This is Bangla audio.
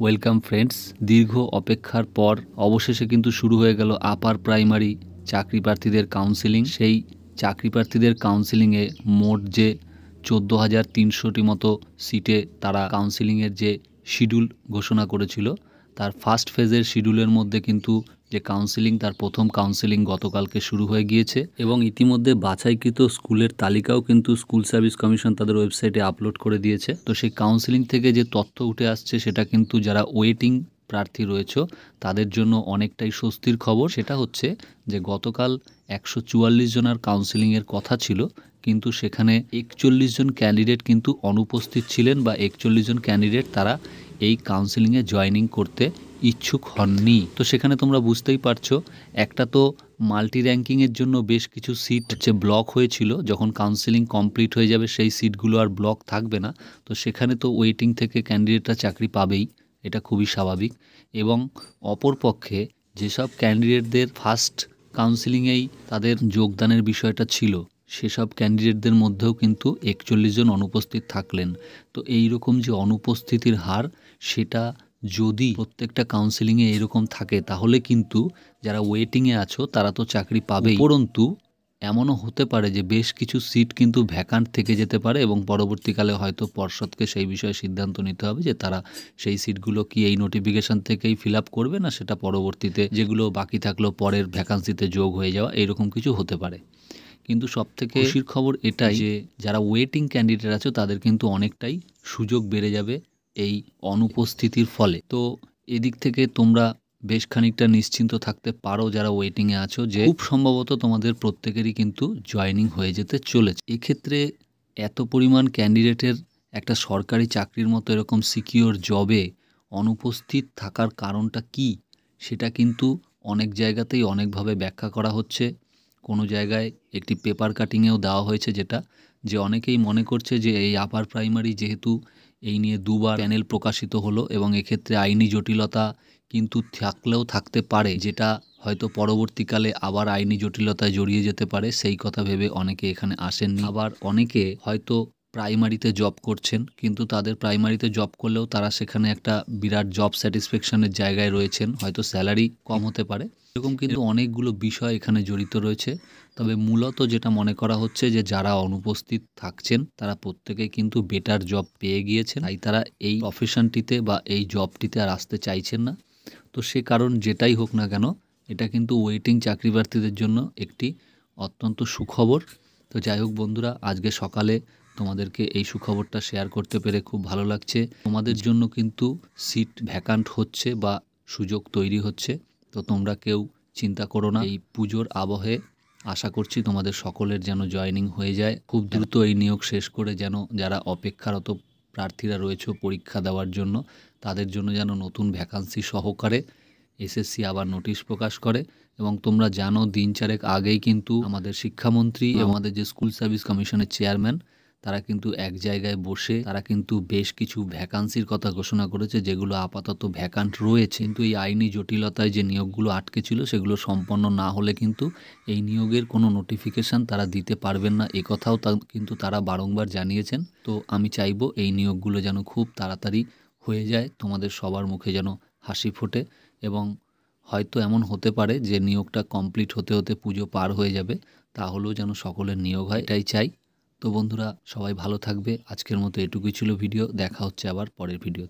Welcome friends. দীর্ঘ অপেক্ষার পর অবশেষে কিন্তু শুরু হয়ে গেল আপার প্রাইমারি চাকরি প্রার্থীদের কাউন্সেলিং। সেই চাকরি প্রার্থীদের কাউন্সেলিংয়ে মোট যে 14,300টি মতো সিটে তারা কাউন্সেলিংয়ের যে শিডিউল ঘোষণা করেছিল, তার ফার্স্ট ফেজের শিডিউলের মধ্যে কিন্তু যে কাউন্সেলিং, তার প্রথম কাউন্সেলিং গতকালকে শুরু হয়ে গিয়েছে এবং ইতিমধ্যে বাছাইকৃত স্কুলের তালিকাও কিন্তু স্কুল সার্ভিস কমিশন তাদের ওয়েবসাইটে আপলোড করে দিয়েছে। তো সেই কাউন্সেলিং থেকে যে তথ্য উঠে আসছে সেটা কিন্তু যারা ওয়েটিং প্রার্থী রয়েছে তাদের জন্য অনেকটাই স্বস্তির খবর। সেটা হচ্ছে যে গতকাল 144 জনের কাউন্সেলিংয়ের কথা ছিল, কিন্তু সেখানে 41 জন ক্যান্ডিডেট কিন্তু অনুপস্থিত ছিলেন বা 41 জন ক্যান্ডিডেট তারা এই কাউন্সেলিংয়ে জয়েনিং করতে ইচ্ছুক হননি। তো সেখানে তোমরা বুঝতেই পারছো, একটা তো মাল্টি র্যাঙ্কিংয়ের জন্য বেশ কিছু সিট হচ্ছে ব্লক হয়েছিল, যখন কাউন্সেলিং কমপ্লিট হয়ে যাবে সেই সিটগুলো আর ব্লক থাকবে না। তো সেখানে তো ওয়েটিং থেকে ক্যান্ডিডেটরা চাকরি পাবেই, এটা খুবই স্বাভাবিক। এবং অপরপক্ষে যেসব ক্যান্ডিডেটদের ফার্স্ট কাউন্সেলিংয়েই তাদের যোগদানের বিষয়টা ছিল, সেসব ক্যান্ডিডেটদের মধ্যেও কিন্তু 41 জন অনুপস্থিত থাকলেন। তো এই রকম যে অনুপস্থিতির হার, সেটা যদি প্রত্যেকটা কাউন্সেলিংয়ে এরকম থাকে তাহলে কিন্তু যারা ওয়েটিংয়ে আছো তারা তো চাকরি পাবেই, উপরন্তু এমনও হতে পারে যে বেশ কিছু সিট কিন্তু ভ্যাকান্ট থেকে যেতে পারে এবং পরবর্তীকালে হয়তো পর্ষদকে সেই বিষয়ে সিদ্ধান্ত নিতে হবে যে তারা সেই সিটগুলো কি এই নোটিফিকেশন থেকেই ফিল আপ করবে, না সেটা পরবর্তীতে যেগুলো বাকি থাকলো পরের ভ্যাকান্সিতে যোগ হয়ে যাওয়া, এইরকম কিছু হতে পারে। কিন্তু সবথেকে খুশির খবর এটাই যে যারা ওয়েটিং ক্যান্ডিডেট আছে তাদের কিন্তু অনেকটাই সুযোগ বেড়ে যাবে এই অনুপস্থিতির ফলে। তো এদিক থেকে তোমরা বেশ খানিকটা নিশ্চিন্ত থাকতে পারো যারা ওয়েটিংয়ে আছো, যে খুব সম্ভবত তোমাদের প্রত্যেকেরই কিন্তু জয়েনিং হয়ে যেতে চলেছে। এক্ষেত্রে এত পরিমাণ ক্যান্ডিডেটের একটা সরকারি চাকরির মতো এরকম সিকিওর জবে অনুপস্থিত থাকার কারণটা কি, সেটা কিন্তু অনেক জায়গাতেই অনেকভাবে ব্যাখ্যা করা হচ্ছে। কোনো জায়গায় একটি পেপার কাটিংয়েও দেওয়া হয়েছে, যেটা যে অনেকেই মনে করছে যে এই আপার প্রাইমারি যেহেতু এই নিয়ে দুবার প্যানেল প্রকাশিত হলো এবং এক্ষেত্রে আইনি জটিলতা কিন্তু থাকলেও থাকতে পারে, যেটা হয়তো পরবর্তীকালে আবার আইনি জটিলতায় জড়িয়ে যেতে পারে, সেই কথা ভেবে অনেকে এখানে আসেননি। আবার অনেকে হয়তো প্রাইমারিতে জব করছেন, কিন্তু তাদের প্রাইমারিতে জব করলেও তারা সেখানে একটা বিরাট জব স্যাটিসফ্যাকশনের জায়গায় রয়েছেন, হয়তো স্যালারি কম হতে পারে। এরকম কিন্তু অনেকগুলো বিষয় এখানে জড়িত রয়েছে। তবে মূলত যেটা মনে করা হচ্ছে যে যারা অনুপস্থিত থাকছেন তারা প্রত্যেকেই কিন্তু বেটার জব পেয়ে গিয়েছেন, তাই তারা এই প্রফেশনটিতে বা এই জবটিতে আর আসতে চাইছেন না। তো সে কারণ যেটাই হোক না কেন, এটা কিন্তু ওয়েটিং চাকরি প্রার্থীদের জন্য একটি অত্যন্ত সুখবর। তো যাই হোক বন্ধুরা, আজকে সকালে তোমাদেরকে এই সুখবরটা শেয়ার করতে পেরে খুব ভালো লাগছে। তোমাদের জন্য কিন্তু সিট ভ্যাকান্ট হচ্ছে বা সুযোগ তৈরি হচ্ছে। তো তোমরা কেউ চিন্তা করো না, এই পুজোর আবহে আশা করছি তোমাদের সকলের যেন জয়েনিং হয়ে যায় খুব দ্রুত। এই নিয়োগ শেষ করে যেন যারা অপেক্ষারত প্রার্থীরা রয়েছে পরীক্ষা দেওয়ার জন্য, তাদের জন্য যেন নতুন ভ্যাকান্সি সহকারে এসএসসি আবার নোটিশ প্রকাশ করে। এবং তোমরা জানো, দিন চারেক আগেই কিন্তু আমাদের শিক্ষামন্ত্রী এবং আমাদের যে স্কুল সার্ভিস কমিশনের চেয়ারম্যান, তারা কিন্তু এক জায়গায় বসে তারা কিন্তু বেশ কিছু ভ্যাকান্সির কথা ঘোষণা করেছে, যেগুলো আপাতত ভ্যাকান্ট রয়েছে। কিন্তু এই আইনি জটিলতায় যে নিয়োগগুলো আটকে ছিল সেগুলো সম্পন্ন না হলে কিন্তু এই নিয়োগের কোনো নোটিফিকেশান তারা দিতে পারবেন না, একথাও কিন্তু তারা বারংবার জানিয়েছেন। তো আমি চাইবো এই নিয়োগগুলো যেন খুব তাড়াতাড়ি হয়ে যায়, তোমাদের সবার মুখে যেন হাসি ফোটে। এবং হয়তো এমন হতে পারে যে নিয়োগটা কমপ্লিট হতে হতে পুজো পার হয়ে যাবে, তাহলেও যেন সকলের নিয়োগ হয়, এটাই চাই। তো বন্ধুরা, সবাই ভালো থাকবে। আজকের মতো এটুকুই ছিল ভিডিও, দেখা হচ্ছে আবার পরের ভিডিও।